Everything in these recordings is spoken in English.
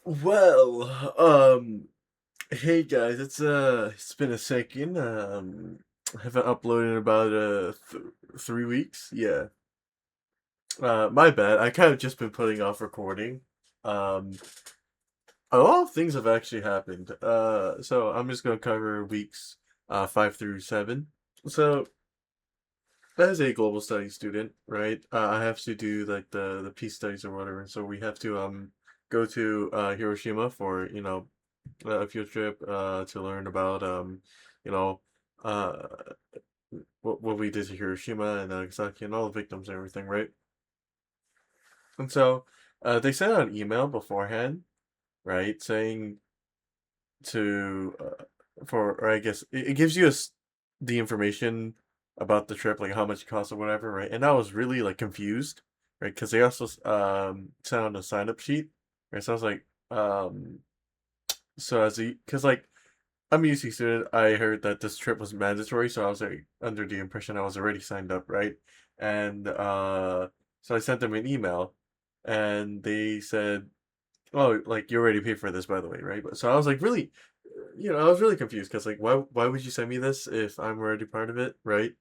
Well, hey guys, it's been a second. I haven't uploaded in about 3 weeks. Yeah. My bad. I kind of just been putting off recording. Um, a lot of things have actually happened. So I'm just gonna cover weeks 5 through 7. So as a global studies student, right, I have to do like the peace studies or whatever. So we have to go to Hiroshima for a field trip to learn about you know uh what we did to Hiroshima and Nagasaki and all the victims and everything, right? And so they sent out an email beforehand, right, saying to for or I guess it gives you the information about the trip, like how much it costs or whatever, right? And I was really like confused, right? Because they also sent out a sign up sheet, right? So I was like, so as a because like I'm a UC student. I heard that this trip was mandatory, so I was like under the impression I was already signed up, right? And so I sent them an email, and they said, "Oh, like you already paid for this, by the way, right?" But so I was like, really, I was really confused because like, why would you send me this if I'm already part of it, right?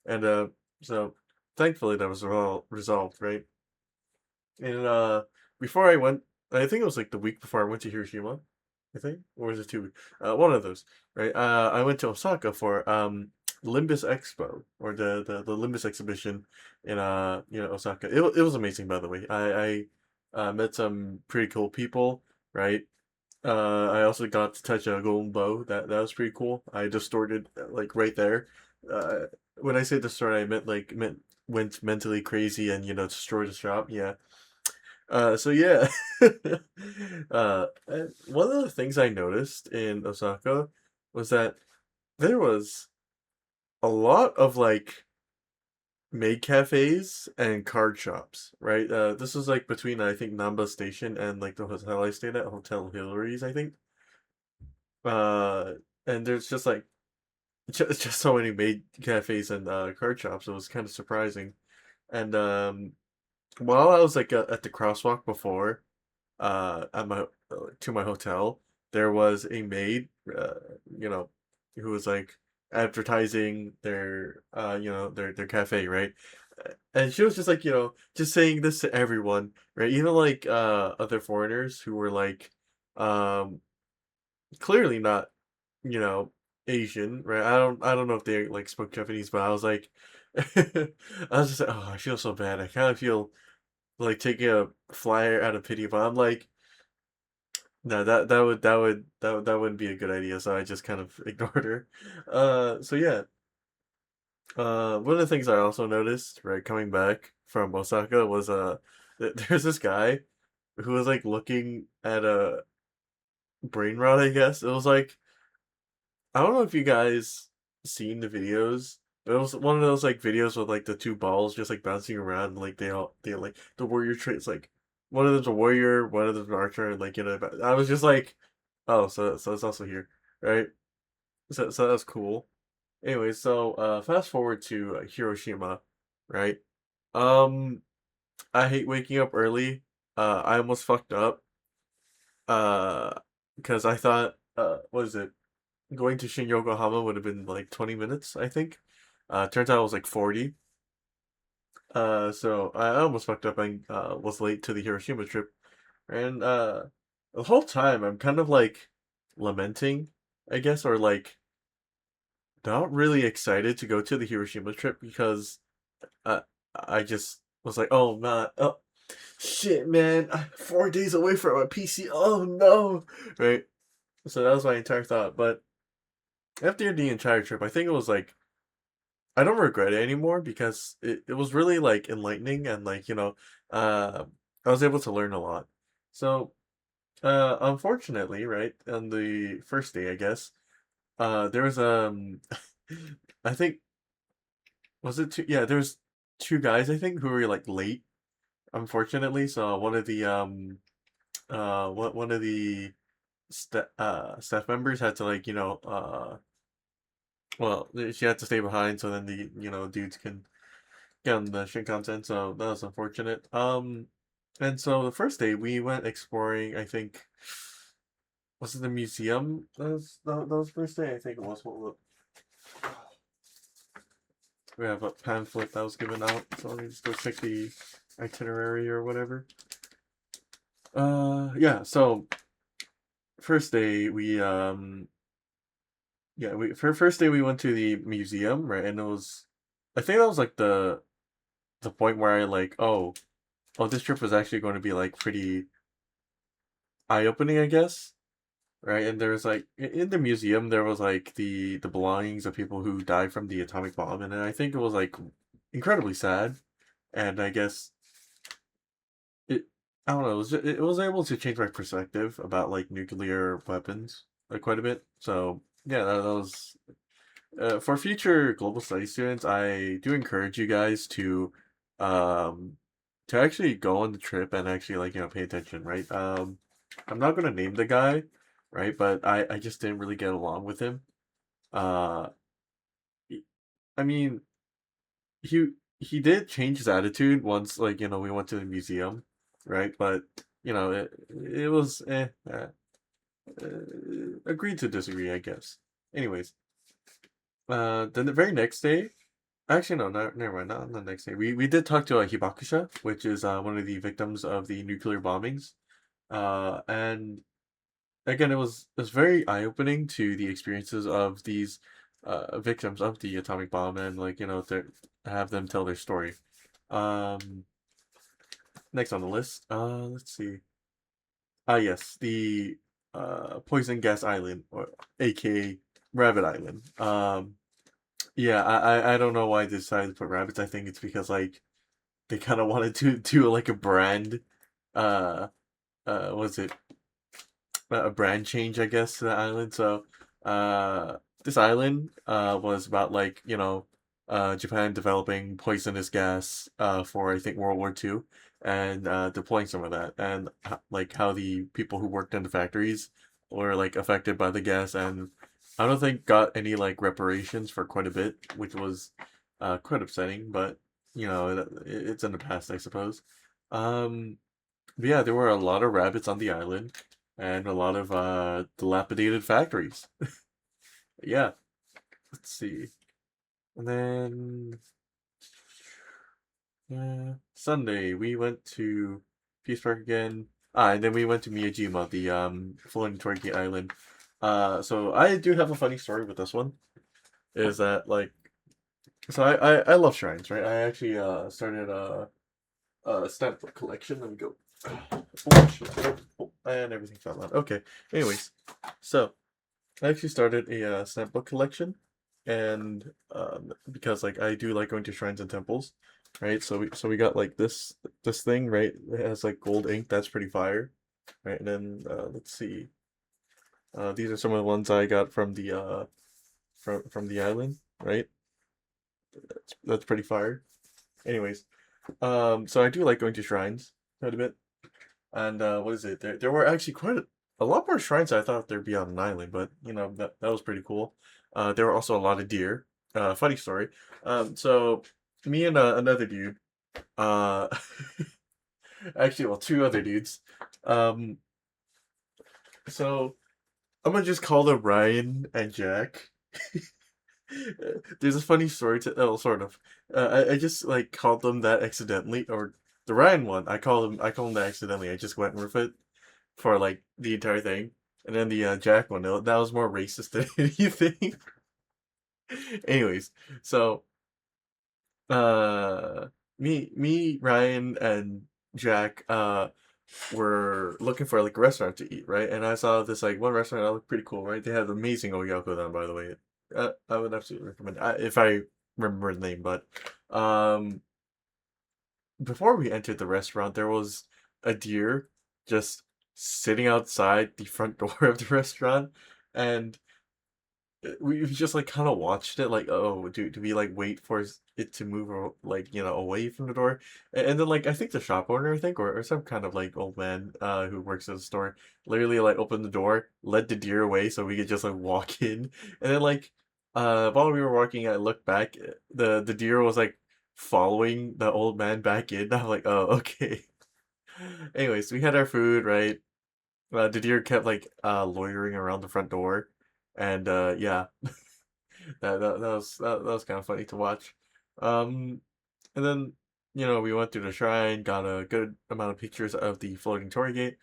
And so thankfully that was all resolved, right? And before I went, I think it was like the week before I went to Hiroshima, I think, or was it 2 weeks? One of those, right? I went to Osaka for Limbus Expo or the Limbus exhibition in Osaka. It was amazing, by the way. I met some pretty cool people, right? I also got to touch a golden bow. That was pretty cool. I distorted like right there. Uh, when I say distort, I meant went mentally crazy and destroyed the shop. Yeah. So yeah, and one of the things I noticed in Osaka was that there was a lot of like maid cafes and card shops, right? This was like between I think Namba Station and like the hotel I stayed at, Hotel Hillary's, I think. Uh, and there's just like just so many maid cafes and card shops. It was kind of surprising. And while I was like at the crosswalk before, at my to my hotel, there was a maid, you know, who was like advertising their cafe, right? And she was just like, just saying this to everyone, right? Even like other foreigners who were like um clearly not, you know, Asian, right? I don't know if they like spoke Japanese, but I was like I was just like, oh, I feel so bad. I kind of feel like taking a flyer out of pity, but I'm like, no, that wouldn't be a good idea, so I just kind of ignored her. So yeah. One of the things I also noticed, right, coming back from Osaka was there's this guy who was like looking at a brain rot, I guess. It was like I don't know if you guys seen the videos, but it was one of those like videos with like the two balls just like bouncing around, like they like the warrior traits, like one of them's a warrior, one of them's an archer, and like I was just like, oh, so it's also here, right? So that's cool. Anyway, so fast forward to Hiroshima, right? Um, I hate waking up early. I almost fucked up. Uh, because I thought, what is it? Going to Shin Yokohama would have been like 20 minutes, I think. Turns out it was like 40. So I almost fucked up and was late to the Hiroshima trip. And the whole time I'm kind of like lamenting, I guess, or like not really excited to go to the Hiroshima trip because uh, I just was like, oh man, oh shit, man, I'm 4 days away from my PC. Oh no, right? So that was my entire thought. But after the entire trip, I think it was like I don't regret it anymore because it was really like enlightening and like, uh I was able to learn a lot. So unfortunately, right, on the first day, I guess, there was I think was it two yeah, there was two guys I think who were like late, unfortunately. So one of the staff members had to like, well, she had to stay behind so then the dudes can get on the Shinkansen, so that was unfortunate. And so the first day we went exploring. I think was it the museum? That was the first day. I think it was. We have a pamphlet that was given out. So let me just go check the itinerary or whatever. Yeah. So first day we yeah, we for first day we went to the museum, right? And it was, I think that was like the point where I like, oh, this trip was actually going to be like pretty eye opening, I guess, right? And there was like in the museum there was like the belongings of people who died from the atomic bomb, and I think it was like incredibly sad, and I guess it, I don't know, it was able to change my perspective about like nuclear weapons like quite a bit. So yeah, that was for future global study students. I do encourage you guys um to actually go on the trip and actually like pay attention, right? I'm not gonna name the guy, right? But I just didn't really get along with him. Uh, I mean, he he did change his attitude once, like we went to the museum, right? But it was agreed to disagree, I guess. Anyways, then the very next day. Actually, no, never mind. Not on the next day. We did talk to Hibakusha, which is one of the victims of the nuclear bombings. And again, it was very eye opening to the experiences of these victims of the atomic bomb, and like have them tell their story. Um, Next on the list, let's see. Yes, the Poison Gas Island, or AKA Rabbit Island. Yeah, I don't know why they decided to put rabbits. I think it's because like they kind of wanted to do like a brand, uh, was it a brand change, I guess, to the island. So, uh, this island was about like Japan developing poisonous gas for I think World War II, and deploying some of that, and like how the people who worked in the factories were like affected by the gas, and I don't think got any like reparations for quite a bit, which was quite upsetting. But it's in the past, I suppose. Um, but yeah, there were a lot of rabbits on the island and a lot of dilapidated factories. Yeah, let's see. And then Sunday we went to Peace Park again. And then we went to Miyajima, the floating Toriki island. So I do have a funny story with this one. Is that like so I love shrines, right? I actually started a stamp book collection. Let me go. Oh, shit. Oh, and everything fell out. Okay. Anyways, so I actually started a stamp book collection, and because like I do like going to shrines and temples, right? So we got like this thing, right? It has like gold ink. That's pretty fire, right? And then let's see. These are some of the ones I got from the from the island, right? That's pretty fire. Anyways, so I do like going to shrines quite a bit. And what is it? There were actually quite a lot more shrines I thought there'd be on an island, but that was pretty cool. There were also a lot of deer. Funny story. So me and another dude, uh, actually, well, two other dudes. Um, so I'm gonna just call them Ryan and Jack. There's a funny story to sort of. I just like called them that accidentally, or the Ryan one. I call him that accidentally. I just went with it for like the entire thing. And then the Jack one, that was more racist than anything. Anyways, so uh, me, Ryan, and Jack were looking for like a restaurant to eat, right? And I saw this like one restaurant that looked pretty cool, right? They had amazing oyakodon, by the way. I would absolutely recommend if I remember the name. But um, before we entered the restaurant, there was a deer just sitting outside the front door of the restaurant, and we just like kind of watched it, like, oh, do we like wait for it to move or like away from the door, and then like I think the shop owner, I think, or some kind of like old man who works at the store, literally like opened the door, led the deer away so we could just like walk in, and then like while we were walking, I looked back, the deer was like following the old man back in. I'm like, oh, okay. Anyways, we had our food, right? The deer kept like loitering around the front door, and yeah, that was kind of funny to watch. Um, and then we went through the shrine, got a good amount of pictures of the floating torii gate,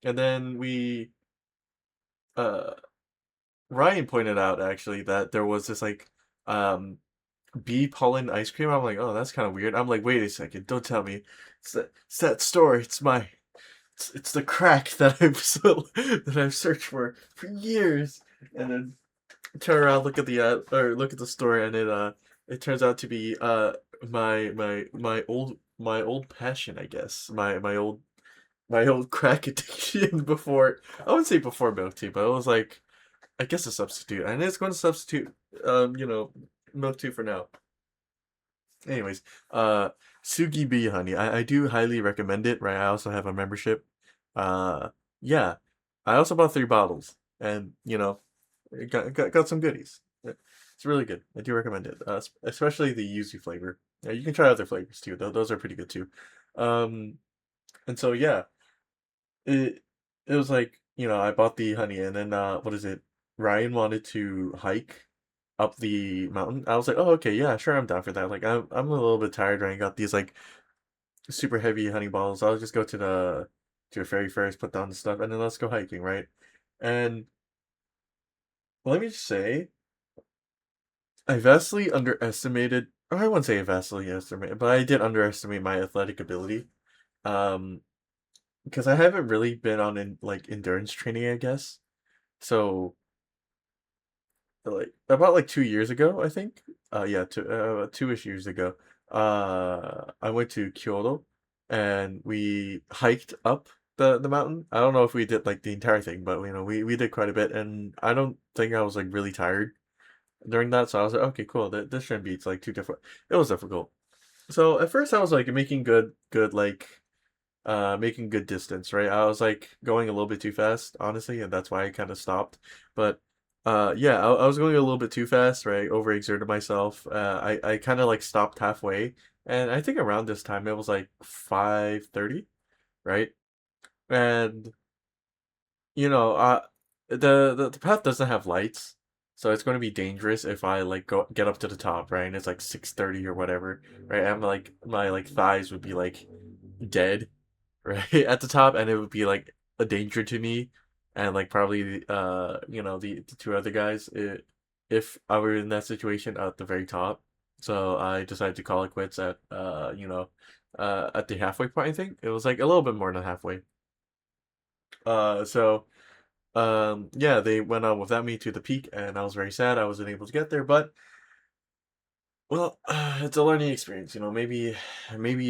and then we uh Ryan pointed out actually that there was this like um bee pollen ice cream. I'm like, oh, that's kind of weird. I'm like, wait a second, don't tell me it's that store. It's the crack that that I've searched for years. And then turn around, look at the or look at the store, and it turns out to be my old passion, I guess. My old crack addiction before, I wouldn't say before milk tea, but it was like, I guess, a substitute, and it's going to substitute milk tea for now. Anyways, uh, Sugi Bee Honey. I do highly recommend it, right? I also have a membership. Uh, yeah. I also bought 3 bottles, and it got some goodies. It's really good. I do recommend it, especially the yuzu flavor. Yeah, you can try other flavors too. Those are pretty good too. Um, and so yeah, it it was like, I bought the honey, and then what is it? Ryan wanted to hike up the mountain. I was like, oh, okay, yeah, sure, I'm down for that. Like, I'm a little bit tired, right? I got these like super heavy honey balls. I'll just go to a ferry first, put down the stuff, and then let's go hiking, right? And let me just say, I vastly underestimated, or I wouldn't say I vastly underestimated, but I did underestimate my athletic ability. Um, because I haven't really been on like endurance training, I guess. So like about like 2 years ago, I think. Yeah, 2-ish years ago. I went to Kyoto, and we hiked up the mountain. I don't know if we did like the entire thing, but we did quite a bit, and I don't think I was like really tired during that. So I was like, okay, cool. This shouldn't be, it's like too difficult. It was difficult. So at first I was like making good like making good distance, right? I was like going a little bit too fast, honestly, and that's why I kind of stopped. But yeah, I was going a little bit too fast, right? Overexerted myself. I kind of like stopped halfway, and I think around this time it was like 5:30, right? And you know, uh the path doesn't have lights, so it's going to be dangerous if I like go get up to the top, right? And it's like 6:30 or whatever, right? I'm like, my like thighs would be like dead, right, at the top, and it would be like a danger to me, and like probably the 2 other guys, if I were in that situation at the very top. So I decided to call it quits at the halfway point. I think it was like a little bit more than halfway. So yeah, they went on without me to the peak, and I was very sad I wasn't able to get there. But well, it's a learning experience, maybe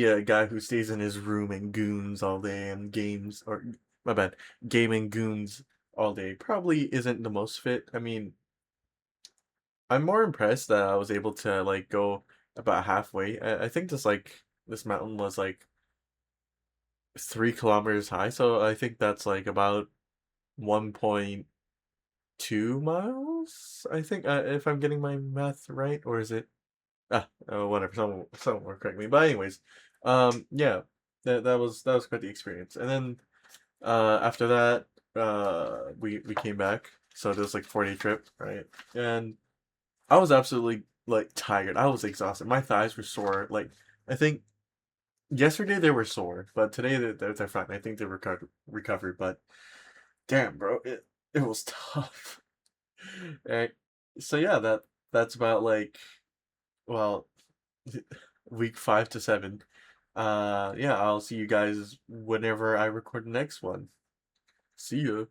a guy who stays in his room and goons all day and games, or my bad, gaming goons all day probably isn't the most fit. I mean, I'm more impressed that I was able to like go about halfway. I think this mountain was like 3 kilometers high, so I think that's like about 1.2 miles. I think, if I'm getting my math right, or is it? Whatever. Someone will correct me. But anyways, yeah, that was quite the experience. And then after that, we came back. So there was like 4-day trip, right? And I was absolutely like tired. I was exhausted. My thighs were sore. Like, I think yesterday they were sore, but today they're fine. I think they recovered. But damn, bro, it was tough. Right. So yeah, that's about like, well, week 5 to 7. Yeah, I'll see you guys whenever I record the next one. See ya.